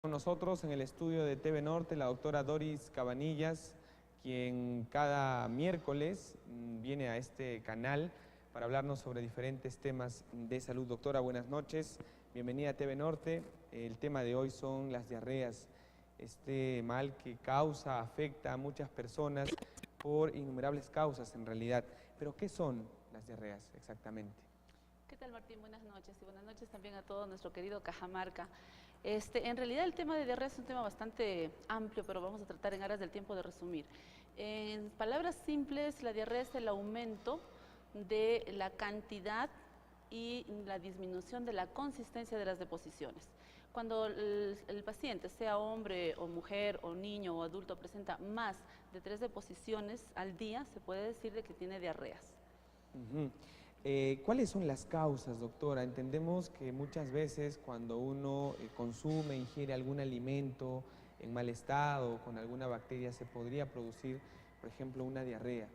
Con nosotros en el estudio de TV Norte la doctora Doris Cabanillas, quien cada miércoles viene a este canal para hablarnos sobre diferentes temas de salud. Doctora, buenas noches, bienvenida a TV Norte. El tema de hoy son las diarreas, este mal que afecta a muchas personas por innumerables causas en realidad. Pero ¿qué son las diarreas exactamente? ¿Qué tal, Martín? Buenas noches y buenas noches también a todo nuestro querido Cajamarca. En realidad el tema de diarrea es un tema bastante amplio, pero vamos a tratar en aras del tiempo de resumir. En palabras simples, la diarrea es el aumento de la cantidad y la disminución de la consistencia de las deposiciones. Cuando el paciente, sea hombre o mujer o niño o adulto, presenta más de 3 deposiciones al día, se puede decir de que tiene diarreas. ¿Cuáles son las causas, doctora? Entendemos que muchas veces cuando uno consume, ingiere algún alimento en mal estado, con alguna bacteria, se podría producir, por ejemplo, una diarrea.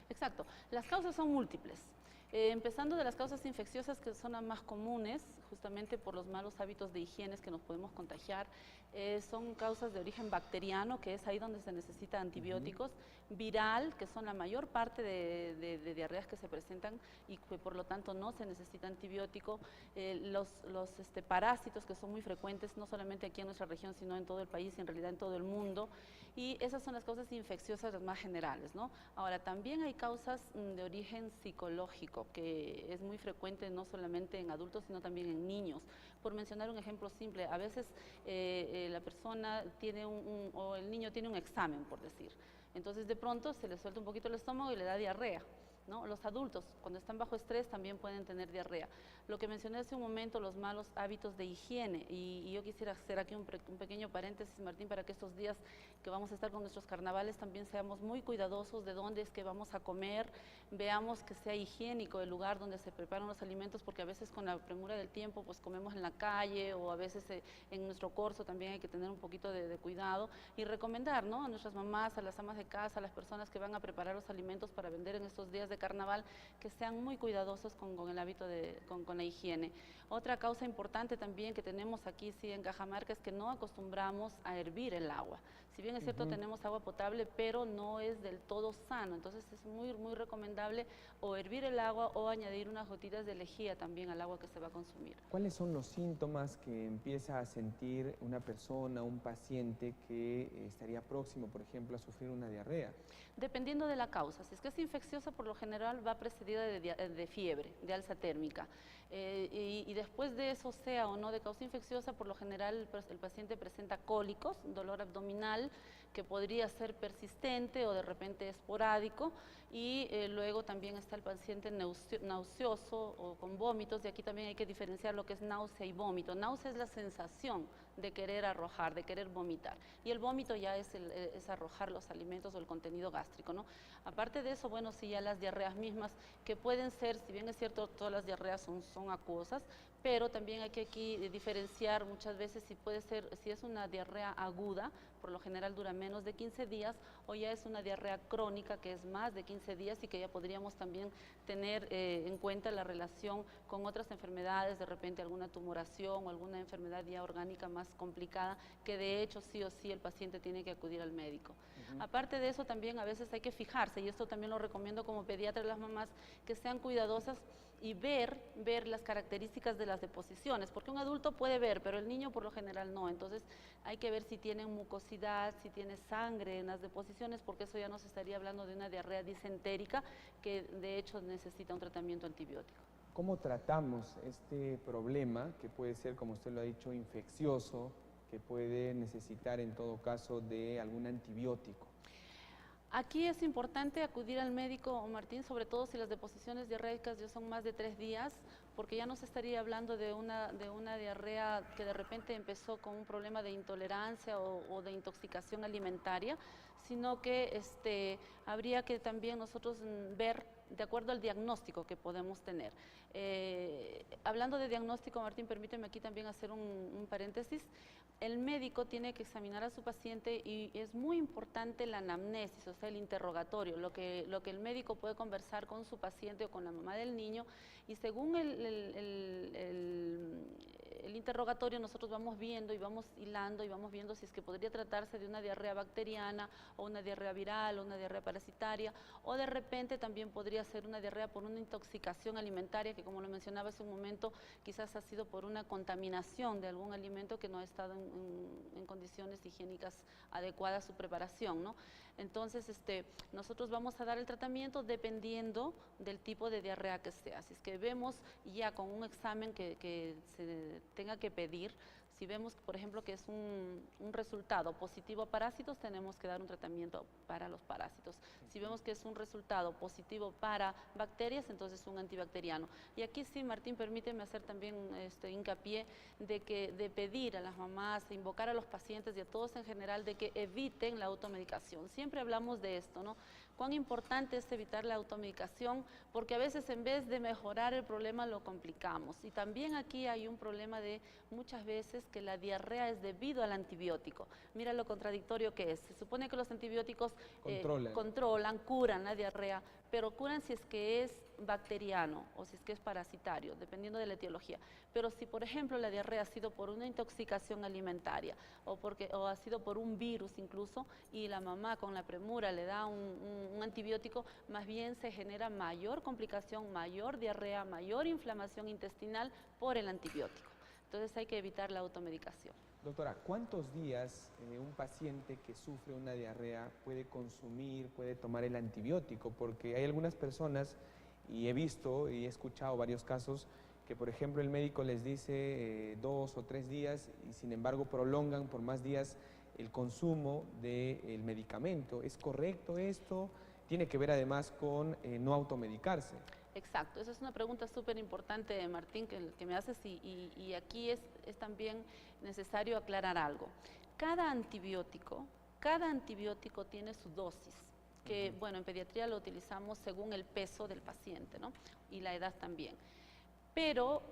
Exacto. Las causas son múltiples. Empezando de las causas infecciosas, que son las más comunes, justamente por los malos hábitos de higiene que nos podemos contagiar. Son causas de origen bacteriano, que es ahí donde se necesita antibióticos. Viral, que son la mayor parte de diarreas que se presentan y que por lo tanto no se necesita antibiótico. Los parásitos, que son muy frecuentes, no solamente aquí en nuestra región, sino en todo el país y en realidad en todo el mundo. Y esas son las causas infecciosas las más generales, ¿no? Ahora, también hay causas de origen psicológico, que es muy frecuente no solamente en adultos, sino también en niños. Por mencionar un ejemplo simple, a veces la persona tiene o el niño tiene un examen, por decir. Entonces, de pronto se le suelta un poquito el estómago y le da diarrea, ¿no? Los adultos, cuando están bajo estrés, también pueden tener diarrea. Lo que mencioné hace un momento, los malos hábitos de higiene, y yo quisiera hacer aquí un pequeño paréntesis, Martín, para que estos días que vamos a estar con nuestros carnavales también seamos muy cuidadosos de dónde es que vamos a comer, veamos que sea higiénico el lugar donde se preparan los alimentos, porque a veces con la premura del tiempo pues comemos en la calle, o a veces en nuestro corso también hay que tener un poquito de cuidado y recomendar, ¿no?, a nuestras mamás, a las amas de casa, a las personas que van a preparar los alimentos para vender en estos días de carnaval, que sean muy cuidadosos con el hábito con la higiene. Otra causa importante también que tenemos aquí sí en Cajamarca es que no acostumbramos a hervir el agua. Si bien es cierto, tenemos agua potable, pero no es del todo sano, entonces es muy recomendable o hervir el agua o añadir unas gotitas de lejía también al agua que se va a consumir. ¿Cuáles son los síntomas que empieza a sentir una persona, un paciente que estaría próximo, por ejemplo, a sufrir una diarrea? Dependiendo de la causa. Si es que es infecciosa, por lo general va precedida de fiebre, de alza térmica. Y después de eso, sea o no de causa infecciosa, por lo general el paciente presenta cólicos, dolor abdominal, que podría ser persistente o de repente esporádico, y luego también está el paciente nauseoso o con vómitos, y aquí también hay que diferenciar lo que es náusea y vómito. Náusea es la sensación de querer arrojar, de querer vomitar, y el vómito ya es arrojar los alimentos o el contenido gástrico, ¿no? Aparte de eso, bueno, sí, ya las diarreas mismas, que pueden ser, si bien es cierto, todas las diarreas son acuosas, pero también hay que aquí diferenciar muchas veces si puede ser, si es una diarrea aguda, por lo general dura menos de 15 días, o ya es una diarrea crónica, que es más de 15 días y que ya podríamos también tener en cuenta la relación con otras enfermedades, de repente alguna tumoración o alguna enfermedad ya orgánica más complicada, que de hecho sí o sí el paciente tiene que acudir al médico. Aparte de eso, también a veces hay que fijarse, y esto también lo recomiendo como pediatra a las mamás, que sean cuidadosas y ver las características de las deposiciones, porque un adulto puede ver, pero el niño por lo general no. Entonces hay que ver si tienen mucosidad, si tiene sangre en las deposiciones, porque eso ya nos estaría hablando de una diarrea disentérica que de hecho necesita un tratamiento antibiótico. ¿Cómo tratamos este problema que puede ser, como usted lo ha dicho, infeccioso, que puede necesitar en todo caso de algún antibiótico? Aquí es importante acudir al médico, Martín, sobre todo si las deposiciones diarreicas ya son más de 3 días, porque ya no se estaría hablando de una diarrea que de repente empezó con un problema de intolerancia o de intoxicación alimentaria, sino que habría que también nosotros ver de acuerdo al diagnóstico que podemos tener. Hablando de diagnóstico, Martín, permíteme aquí también hacer un paréntesis. El médico tiene que examinar a su paciente y es muy importante la anamnesis, o sea, el interrogatorio, lo que el médico puede conversar con su paciente o con la mamá del niño, y según el interrogatorio nosotros vamos viendo y vamos hilando y vamos viendo si es que podría tratarse de una diarrea bacteriana o una diarrea viral o una diarrea parasitaria, o de repente también podría ser una diarrea por una intoxicación alimentaria que, como lo mencionaba hace un momento, quizás ha sido por una contaminación de algún alimento que no ha estado en condiciones higiénicas adecuadas a su preparación, ¿no? Entonces, nosotros vamos a dar el tratamiento dependiendo del tipo de diarrea que sea. Si es que vemos ya con un examen que se tenga que pedir, si vemos, por ejemplo, que es un resultado positivo a parásitos, tenemos que dar un tratamiento para los parásitos. Si vemos que es un resultado positivo para bacterias, entonces un antibacteriano. Y aquí sí, Martín, permíteme hacer también hincapié de pedir a las mamás, de invocar a los pacientes y a todos en general de que eviten la automedicación. Siempre hablamos de esto, ¿no? Cuán importante es evitar la automedicación, porque a veces en vez de mejorar el problema lo complicamos. Y también aquí hay un problema de muchas veces que la diarrea es debido al antibiótico. Mira lo contradictorio que es. Se supone que los antibióticos controlan, curan la diarrea, pero curan si es que es bacteriano o si es que es parasitario, dependiendo de la etiología. Pero si, por ejemplo, la diarrea ha sido por una intoxicación alimentaria o ha sido por un virus incluso, y la mamá con la premura le da un antibiótico, más bien se genera mayor complicación, mayor diarrea, mayor inflamación intestinal por el antibiótico. Entonces hay que evitar la automedicación. Doctora, ¿cuántos días un paciente que sufre una diarrea puede consumir, puede tomar el antibiótico? Porque hay algunas personas, y he visto y he escuchado varios casos, que por ejemplo el médico les dice 2 o 3 días y sin embargo prolongan por más días el consumo del medicamento. ¿Es correcto esto? Tiene que ver además con no automedicarse. Exacto, esa es una pregunta súper importante, Martín, que me haces, y aquí es también necesario aclarar algo. Cada antibiótico tiene su dosis, que bueno, en pediatría lo utilizamos según el peso del paciente, ¿no? Y la edad también. Pero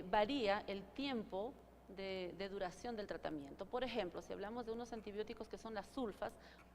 varía el tiempo de duración del tratamiento. Por ejemplo, si hablamos de unos antibióticos que son las sulfas,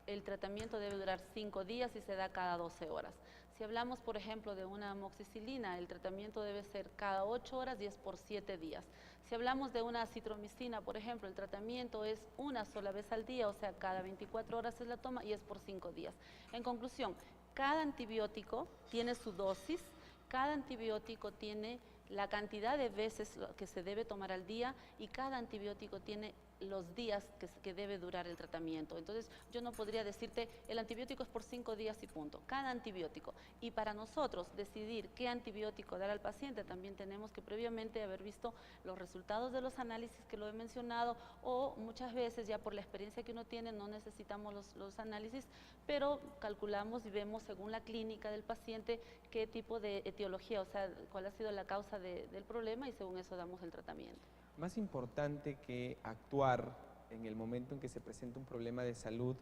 el tratamiento debe durar 5 días y se da cada 12 horas. Si hablamos, por ejemplo, de una amoxicilina, el tratamiento debe ser cada 8 horas y es por 7 días. Si hablamos de una acitromicina, por ejemplo, el tratamiento es una sola vez al día, o sea, cada 24 horas es la toma y es por 5 días. En conclusión, cada antibiótico tiene su dosis, cada antibiótico tiene la cantidad de veces que se debe tomar al día y cada antibiótico tiene los días que debe durar el tratamiento. Entonces yo no podría decirte el antibiótico es por 5 días y punto, cada antibiótico. Y para nosotros decidir qué antibiótico dar al paciente también tenemos que previamente haber visto los resultados de los análisis que lo he mencionado, o muchas veces ya por la experiencia que uno tiene no necesitamos los análisis, pero calculamos y vemos según la clínica del paciente qué tipo de etiología, o sea, cuál ha sido la causa del problema, y según eso damos el tratamiento. Más importante que actuar en el momento en que se presenta un problema de salud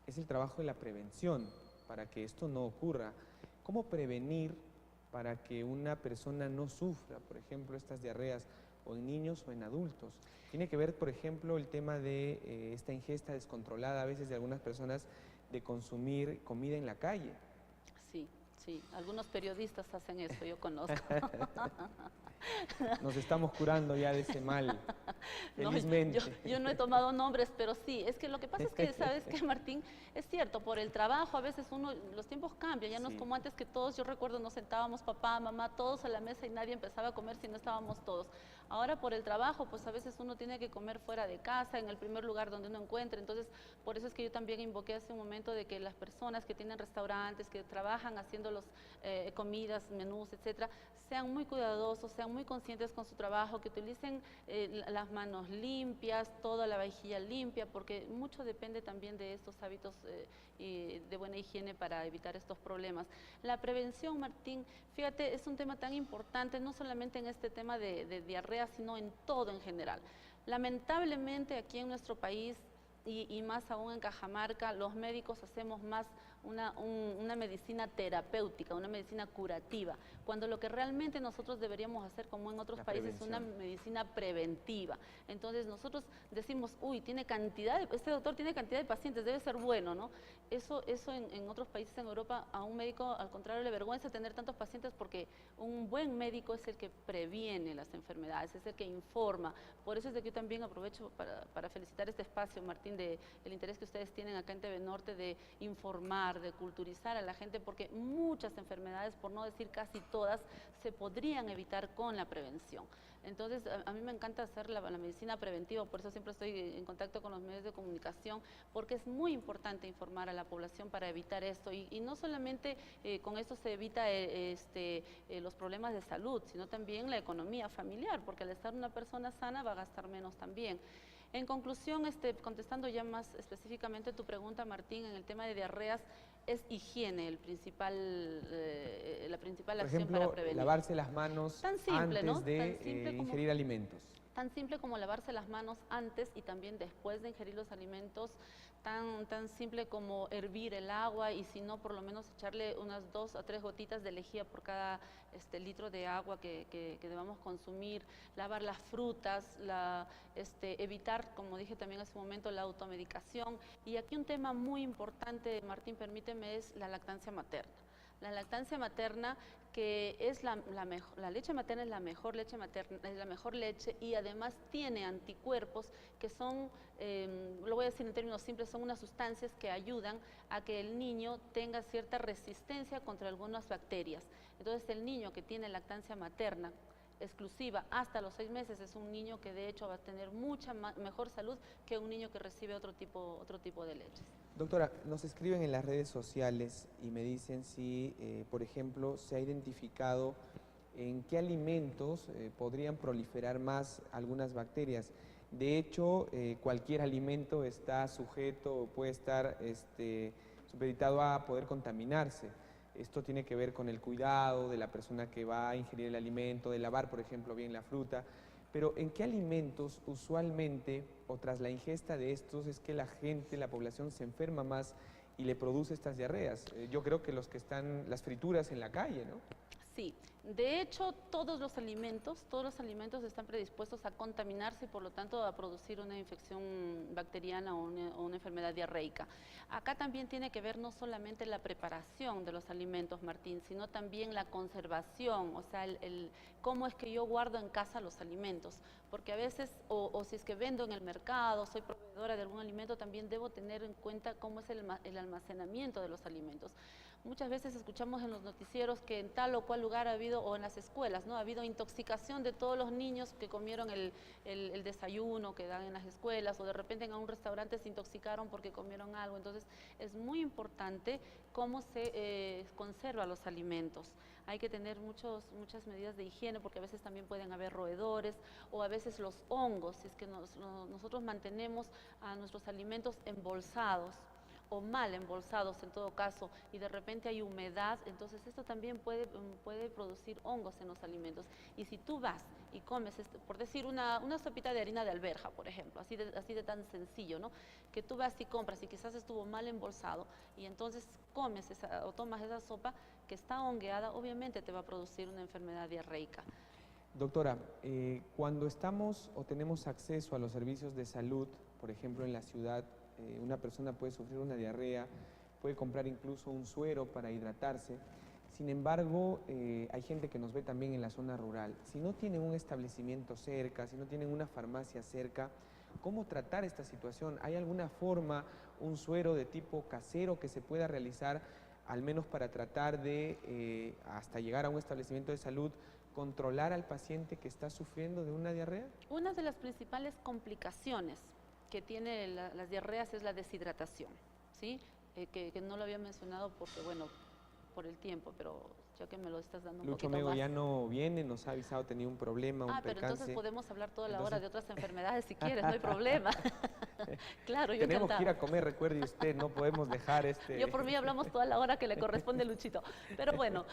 es el trabajo de la prevención para que esto no ocurra. ¿Cómo prevenir para que una persona no sufra, por ejemplo, estas diarreas, o en niños o en adultos? Tiene que ver, por ejemplo, el tema de esta ingesta descontrolada a veces de algunas personas de consumir comida en la calle. Sí, sí, algunos periodistas hacen eso, yo conozco. Nos estamos curando ya de ese mal, felizmente. No, yo no he tomado nombres, pero sí, es que lo que pasa es que, ¿sabes qué, Martín? Es cierto, por el trabajo a veces los tiempos cambian, ya no es como antes que todos, yo recuerdo, nos sentábamos papá, mamá, todos a la mesa y nadie empezaba a comer si no estábamos todos. Ahora por el trabajo, pues a veces uno tiene que comer fuera de casa, en el primer lugar donde uno encuentre, entonces por eso es que yo también invoqué hace un momento de que las personas que tienen restaurantes, que trabajan haciendo comidas, menús, etcétera, sean muy cuidadosos, sean muy conscientes con su trabajo, que utilicen las manos limpias, toda la vajilla limpia, porque mucho depende también de estos hábitos de buena higiene para evitar estos problemas. La prevención, Martín, fíjate, es un tema tan importante, no solamente en este tema de diarrea, sino en todo en general. Lamentablemente aquí en nuestro país, y más aún en Cajamarca, los médicos hacemos más una medicina terapéutica, una medicina curativa, cuando lo que realmente nosotros deberíamos hacer, como en otros países, es una medicina preventiva. Entonces nosotros decimos, uy, este doctor tiene cantidad de pacientes, debe ser bueno, ¿no? Eso en otros países en Europa, a un médico al contrario le vergüenza tener tantos pacientes, porque un buen médico es el que previene las enfermedades, es el que informa. Por eso es de que yo también aprovecho para felicitar este espacio, Martín, del interés que ustedes tienen acá en TV Norte de informar, de culturizar a la gente, porque muchas enfermedades, por no decir casi todas, se podrían evitar con la prevención. Entonces, a mí me encanta hacer la medicina preventiva, por eso siempre estoy en contacto con los medios de comunicación, porque es muy importante informar a la población para evitar esto. Y no solamente con esto se evita los problemas de salud, sino también la economía familiar, porque al estar una persona sana va a gastar menos también. En conclusión, contestando ya más específicamente tu pregunta, Martín, en el tema de diarreas, es higiene la principal acción para prevenir. Por ejemplo, lavarse las manos antes de ingerir alimentos. Tan simple como lavarse las manos antes y también después de ingerir los alimentos, tan simple como hervir el agua, y si no, por lo menos echarle unas 2 a 3 gotitas de lejía por cada litro de agua que debamos consumir, lavar las frutas, evitar, como dije también hace un momento, la automedicación. Y aquí un tema muy importante, Martín, permíteme, es la lactancia materna. La lactancia materna, que es la leche materna es la mejor leche materna, es la mejor leche, y además tiene anticuerpos que son, lo voy a decir en términos simples, son unas sustancias que ayudan a que el niño tenga cierta resistencia contra algunas bacterias. Entonces, el niño que tiene lactancia materna exclusiva hasta los 6 meses es un niño que de hecho va a tener mucha mejor salud que un niño que recibe otro tipo de leches. Doctora, nos escriben en las redes sociales y me dicen si, por ejemplo, se ha identificado en qué alimentos podrían proliferar más algunas bacterias. De hecho, cualquier alimento está sujeto, puede estar supeditado a poder contaminarse. Esto tiene que ver con el cuidado de la persona que va a ingerir el alimento, de lavar, por ejemplo, bien la fruta. Pero ¿en qué alimentos usualmente, o tras la ingesta de estos, es que la gente, la población se enferma más y le produce estas diarreas? Yo creo que las frituras en la calle, ¿no? Sí, de hecho todos los alimentos están predispuestos a contaminarse y por lo tanto a producir una infección bacteriana o una enfermedad diarreica. Acá también tiene que ver no solamente la preparación de los alimentos, Martín, sino también la conservación, o sea, cómo es que yo guardo en casa los alimentos, porque a veces, o si es que vendo en el mercado, soy proveedora de algún alimento, también debo tener en cuenta cómo es el almacenamiento de los alimentos. Muchas veces escuchamos en los noticieros que en tal o cual lugar ha habido, o en las escuelas, ¿no? Ha habido intoxicación de todos los niños que comieron el desayuno que dan en las escuelas, o de repente en un restaurante se intoxicaron porque comieron algo. Entonces, es muy importante cómo se conservan los alimentos. Hay que tener muchas medidas de higiene, porque a veces también pueden haber roedores, o a veces los hongos, si es que nosotros mantenemos a nuestros alimentos embolsados, o mal embolsados en todo caso, y de repente hay humedad, entonces esto también puede producir hongos en los alimentos. Y si tú vas y comes, por decir, una sopita de harina de alberja, por ejemplo, así de tan sencillo, ¿no? Que tú vas y compras y quizás estuvo mal embolsado, y entonces comes o tomas esa sopa que está hongueada, obviamente te va a producir una enfermedad diarreica. Doctora, cuando estamos o tenemos acceso a los servicios de salud, por ejemplo en la ciudad, una persona puede sufrir una diarrea, puede comprar incluso un suero para hidratarse. Sin embargo, hay gente que nos ve también en la zona rural. Si no tienen un establecimiento cerca, si no tienen una farmacia cerca, ¿cómo tratar esta situación? ¿Hay alguna forma, un suero de tipo casero que se pueda realizar, al menos para tratar de, hasta llegar a un establecimiento de salud, controlar al paciente que está sufriendo de una diarrea? Una de las principales complicaciones que tiene las diarreas es la deshidratación, ¿sí? Que no lo había mencionado porque, bueno, por el tiempo, pero ya que me lo estás dando un Lucho poquito Mego más. ya no viene, nos ha avisado, tenía un problema, un pero percance. entonces podemos hablar toda la hora de otras enfermedades si quieres, no hay problema. Claro, yo Tenemos que ir encantada. a comer, recuerde usted, no podemos dejar este... Yo por mí hablamos toda la hora que le corresponde a Luchito. Pero bueno,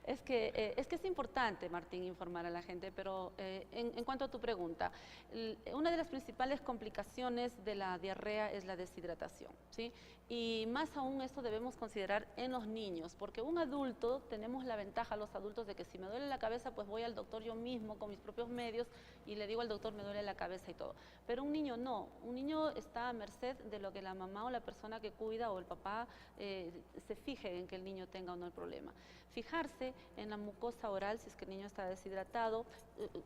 es que es importante, Martín, informar a la gente. Pero en cuanto a tu pregunta, una de las principales complicaciones de la diarrea es la deshidratación, ¿sí? Y más aún esto debemos considerar en los niños, porque un adulto, tenemos la ventaja los adultos de que si me duele la cabeza, pues voy al doctor yo mismo con mis propios medios y le digo al doctor me duele la cabeza y todo. Pero un niño no, un niño está a merced de lo que la mamá o la persona que cuida o el papá se fije en que el niño tenga o no el problema. Fijarse en la mucosa oral si es que el niño está deshidratado,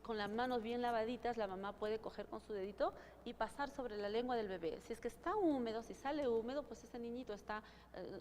con las manos bien lavaditas la mamá puede coger con su dedito y pasar sobre la lengua del bebé. Si es que está húmedo, si sale húmedo, pues ese niñito está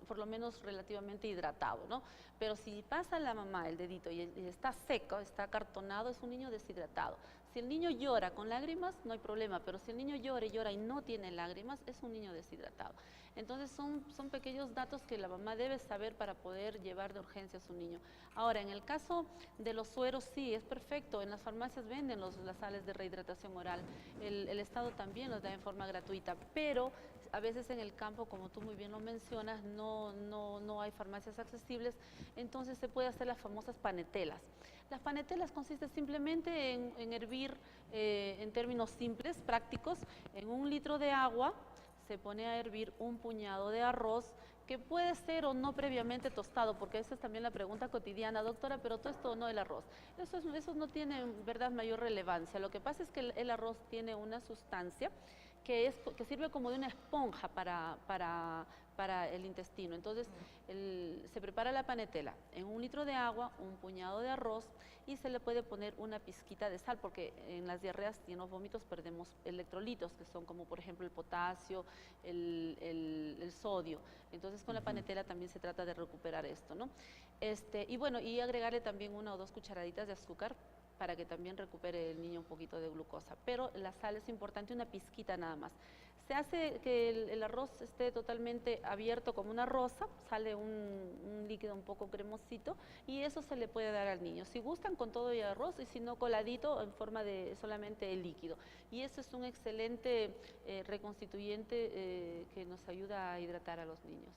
por lo menos relativamente hidratado, ¿no? Pero si pasa la mamá el dedito y está seco, está acartonado, es un niño deshidratado. Si el niño llora con lágrimas, no hay problema, pero si el niño llora y no tiene lágrimas, es un niño deshidratado. Entonces son pequeños datos que la mamá debe saber para poder llevar de urgencia a su niño. Ahora, en el caso de los sueros, sí, es perfecto. En las farmacias venden las sales de rehidratación oral. El Estado también los da en forma gratuita, pero a veces en el campo, como tú muy bien lo mencionas, no hay farmacias accesibles, entonces se puede hacer las famosas panetelas. Las panetelas consisten simplemente en hervir, en términos simples, prácticos, en 1 litro de agua, se pone a hervir un puñado de arroz, que puede ser o no previamente tostado, porque esa es también la pregunta cotidiana, doctora, pero tosto o no el arroz. Eso no tiene, en verdad, mayor relevancia. Lo que pasa es que el arroz tiene una sustancia que sirve como de una esponja para el intestino. Entonces, se prepara la panetela en 1 litro de agua, un puñado de arroz y se le puede poner una pizquita de sal, porque en las diarreas y en los vómitos perdemos electrolitos, que son como por ejemplo el potasio, el sodio. Entonces, con la panetela también se trata de recuperar esto, ¿no? Y bueno, y agregarle también 1 o 2 cucharaditas de azúcar para que también recupere el niño un poquito de glucosa. Pero la sal es importante, una pizquita nada más. Se hace que el arroz esté totalmente abierto como una rosa, sale un líquido un poco cremosito y eso se le puede dar al niño. Si gustan con todo y arroz y si no coladito en forma de solamente el líquido. Y eso es un excelente reconstituyente que nos ayuda a hidratar a los niños.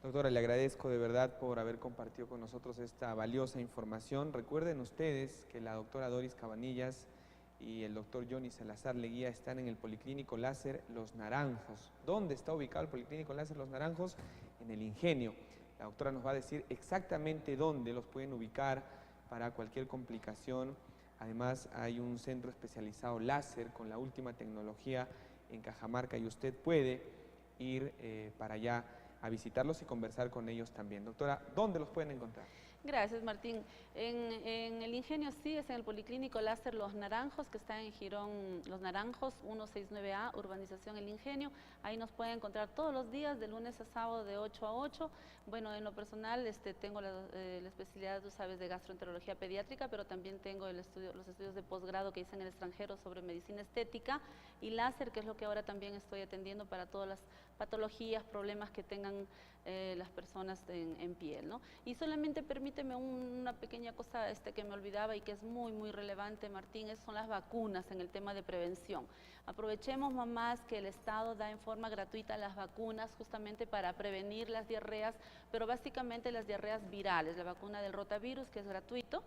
Doctora, le agradezco de verdad por haber compartido con nosotros esta valiosa información. Recuerden ustedes que la doctora Doris Cabanillas y el doctor Johnny Salazar Leguía están en el Policlínico Láser Los Naranjos. ¿Dónde está ubicado el Policlínico Láser Los Naranjos? En el Ingenio. La doctora nos va a decir exactamente dónde los pueden ubicar para cualquier complicación. Además, hay un centro especializado láser con la última tecnología en Cajamarca y usted puede ir para allá a visitarlos y conversar con ellos también. Doctora, ¿dónde los pueden encontrar? Gracias, Martín. En el Ingenio sí, es en el Policlínico Láser Los Naranjos, que está en Girón Los Naranjos, 169A, Urbanización El Ingenio. Ahí nos pueden encontrar todos los días, de lunes a sábado, de 8 a 8. Bueno, en lo personal tengo la especialidad, tú sabes, de gastroenterología pediátrica, pero también tengo los estudios de posgrado que hice en el extranjero sobre medicina estética y láser, que es lo que ahora también estoy atendiendo para todas las patologías, problemas que tengan las personas en piel, ¿no? Y solamente permíteme una pequeña cosa que me olvidaba y que es muy, muy relevante, Martín, son las vacunas en el tema de prevención. Aprovechemos, mamás, que el Estado da en forma gratuita las vacunas justamente para prevenir las diarreas, pero básicamente las diarreas virales. La vacuna del rotavirus, que es gratuito,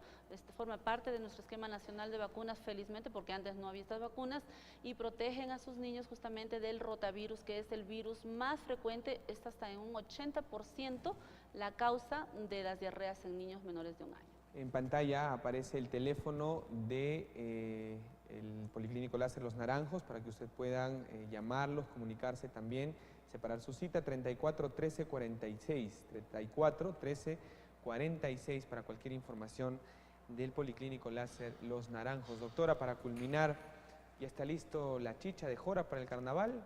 forma parte de nuestro esquema nacional de vacunas, felizmente, porque antes no había estas vacunas, y protegen a sus niños justamente del rotavirus, que es el virus más frecuente, está hasta en un 80% la causa de las diarreas en niños menores de 1 año. En pantalla aparece el teléfono de el Policlínico Láser Los Naranjos para que ustedes puedan llamarlos, comunicarse también, separar su cita, 34 13 46, 34 13 46 para cualquier información del Policlínico Láser Los Naranjos. Doctora, para culminar, ¿ya está listo la chicha de jora para el carnaval?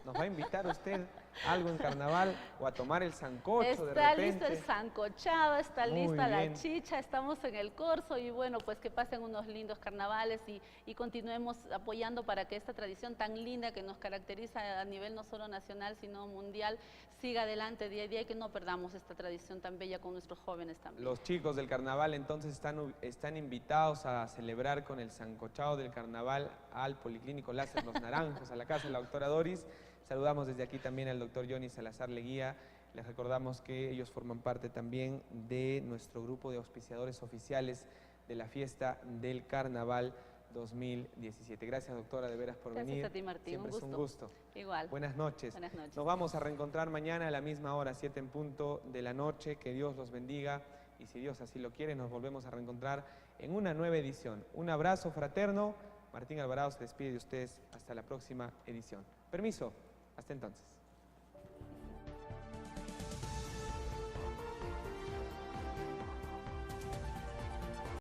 ¿Nos va a invitar usted algo en carnaval o a tomar el sancocho de Está repente. listo el sancochado, está Muy lista la bien. chicha, estamos en el corso y bueno, pues que pasen unos lindos carnavales y continuemos apoyando para que esta tradición tan linda que nos caracteriza a nivel no solo nacional sino mundial siga adelante día a día y que no perdamos esta tradición tan bella con nuestros jóvenes también. Los chicos del carnaval entonces están invitados a celebrar con el sancochado del carnaval al Policlínico Láser Los Naranjos, a la casa de la doctora Doris. Saludamos desde aquí también al doctor Johnny Salazar Leguía. Les recordamos que ellos forman parte también de nuestro grupo de auspiciadores oficiales de la fiesta del carnaval 2017. Gracias, doctora, de veras por venir. Gracias a ti, Martín. Siempre es un gusto. Igual. Buenas noches. Buenas noches. Nos vamos a reencontrar mañana a la misma hora, 7 en punto de la noche. Que Dios los bendiga y si Dios así lo quiere, nos volvemos a reencontrar en una nueva edición. Un abrazo fraterno. Martín Alvarado se despide de ustedes hasta la próxima edición. Permiso. Hasta entonces.